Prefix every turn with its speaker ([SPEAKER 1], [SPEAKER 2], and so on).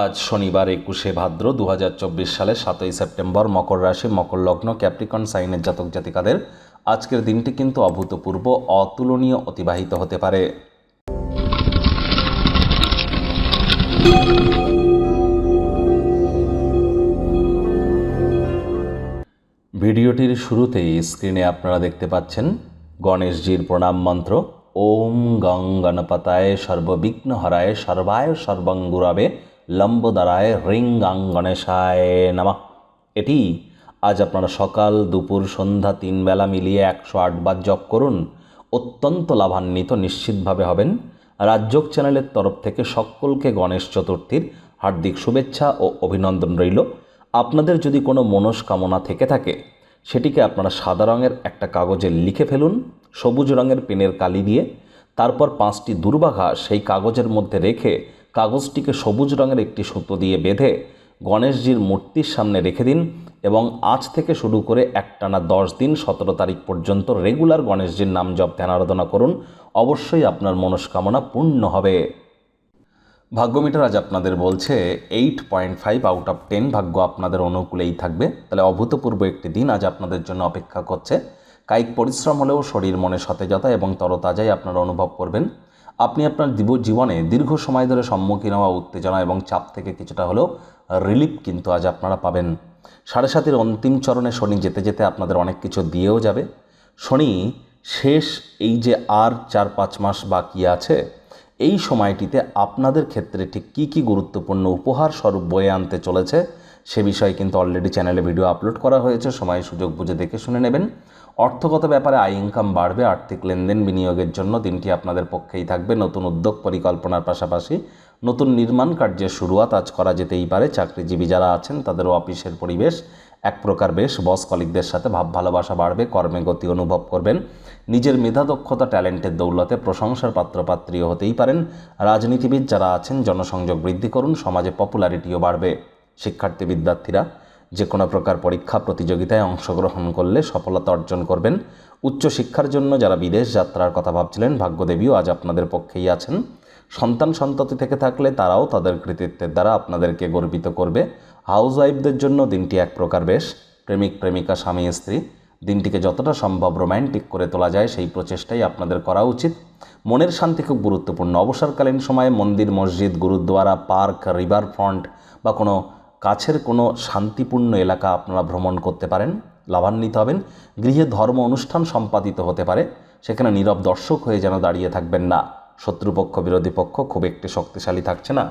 [SPEAKER 1] আজ শনিবার 21শে ভাদ্র 2024 সালে 7ই সেপ্টেম্বর মকর রাশি মকর লগ্ন ক্যাপ্রিকন সাইনের জাতক জাতিকাদের আজকের দিনটি কিন্তু অভূতপূর্ব অতুলনীয় অতিবাহিত হতে পারে। ভিডিওটির শুরুতেই স্ক্রিনে আপনারা দেখতে পাচ্ছেন গণেশজির প্রণাম মন্ত্র ওম গং গণপতায় সর্ববিঘ্নহরায় সর্বায় সর্বঙ্গুরাবে লম্বোদরায় রিং গাং গণেশায় নমঃ। এটি আজ আপনারা সকাল দুপুর সন্ধ্যা 3 বেলা মিলিয়ে 108 বার জপ করুন। অত্যন্ত লাভান্বিত নিশ্চিতভাবে হবেন। রাজযোগ চ্যানেলের তরফ থেকে সকলকে গণেশ চতুর্থীর হার্দিক শুভেচ্ছা ও অভিনন্দন রইল। আপনাদের যদি কোনো মনস্কামনা থেকে থাকে সেটিকে আপনারা সাদা রঙের একটা কাগজে লিখে ফেলুন সবুজ রঙের পেনের কালি দিয়ে। তারপর 5টি দুর্বাঘা সেই কাগজের মধ্যে রেখে কাগজটিকে সবুজ রঙের একটি সুতো দিয়ে বেঁধে গণেশজির মূর্তির সামনে রেখে দিন এবং আজ থেকে শুরু করে একটানা 10 দিন 17 তারিখ পর্যন্ত রেগুলার গণেশজির নাম জপ ধ্যান আরাধনা করুন। অবশ্যই আপনার মনস্কামনা পূর্ণ হবে। ভাগ্যমিটার আজ আপনাদের বলছে 8.5 আউট অফ 10 ভাগ্য আপনাদের অনুকূলেই থাকবে। তাহলে অভূতপূর্ব একটি দিন আজ আপনাদের জন্য অপেক্ষা করছে। কায়িক পরিশ্রম হলেও শরীর মনে সতেজতা এবং তরতাজাই আপনারা অনুভব করবেন। আপনি আপনার জীবনে দীর্ঘ সময় ধরে সম্মুখীন হওয়া উত্তেজনা এবং চাপ থেকে কিছুটা হলেও রিলিফ কিন্তু আজ আপনারা পাবেন। 7.5 অন্তিম চরণে শনি যেতে যেতে আপনাদের অনেক কিছু দিয়েও যাবে। শনি শেষ এই যে আর 4-5 মাস বাকি আছে, এই সময়টিতে আপনাদের ক্ষেত্রে ঠিক কী কী গুরুত্বপূর্ণ উপহার স্বরূপ বয়ে আনতে চলেছে সে বিষয়ে কিন্তু অলরেডি চ্যানেলে ভিডিও আপলোড করা হয়েছে। সময় সুযোগ বুঝে দেখে শুনে নেবেন। অর্থগত ব্যাপারে আয় ইনকাম বাড়বে। আর্থিক লেনদেন বিনিয়োগের জন্য দিনটি আপনাদের পক্ষেই থাকবে। নতুন উদ্যোগ পরিকল্পনার পাশাপাশি নতুন নির্মাণ কার্যের শুরুয়াত আজ করা যেতেই পারে। চাকরিজীবী যারা আছেন তাদেরও অফিসের পরিবেশ এক প্রকার বেশ। বস কলিগদের সাথে ভাব ভালোবাসা বাড়বে। কর্মে গতি অনুভব করবেন। নিজের মেধা দক্ষতা ট্যালেন্টের দৌলতে প্রশংসার পাত্রপাত্রীও হতেই পারেন। রাজনীতিবিদ যারা আছেন জনসংযোগ বৃদ্ধি করুন। সমাজে পপুলারিটিও বাড়বে। শিক্ষার্থী বিদ্যার্থীরা যে কোনো প্রকার পরীক্ষা প্রতিযোগিতায় অংশগ্রহণ করলে সফলতা অর্জন করবেন। উচ্চশিক্ষার জন্য যারা বিদেশ যাত্রার কথা ভাবছিলেন ভাগ্যদেবীও আজ আপনাদের পক্ষেই আছেন। সন্তান সন্ততি থেকে থাকলে তারাও তাদের কৃতিত্বের দ্বারা আপনাদেরকে গর্বিত করবে। হাউস ওয়াইফদের জন্য দিনটি এক প্রকার বেশ। প্রেমিক প্রেমিকা স্বামী স্ত্রী দিনটিকে যতটা সম্ভব রোম্যান্টিক করে তোলা যায় সেই প্রচেষ্টাই আপনাদের করা উচিত। মনের শান্তি খুব গুরুত্বপূর্ণ। অবসরকালীন সময়ে মন্দির মসজিদ গুরুদ্বারা পার্ক রিভার ফ্রন্ট বা কোনো কাছের কোনো শান্তিপূর্ণ এলাকা আপনারা ভ্রমণ করতে পারেন। লাভান্বিত হবেন। গৃহে ধর্ম অনুষ্ঠান সম্পাদিত হতে পারে। সেখানে নীরব দর্শক হয়ে যেন দাঁড়িয়ে থাকবেন না। শত্রুপক্ষ বিরোধী পক্ষ খুব একটি শক্তিশালী থাকছে না।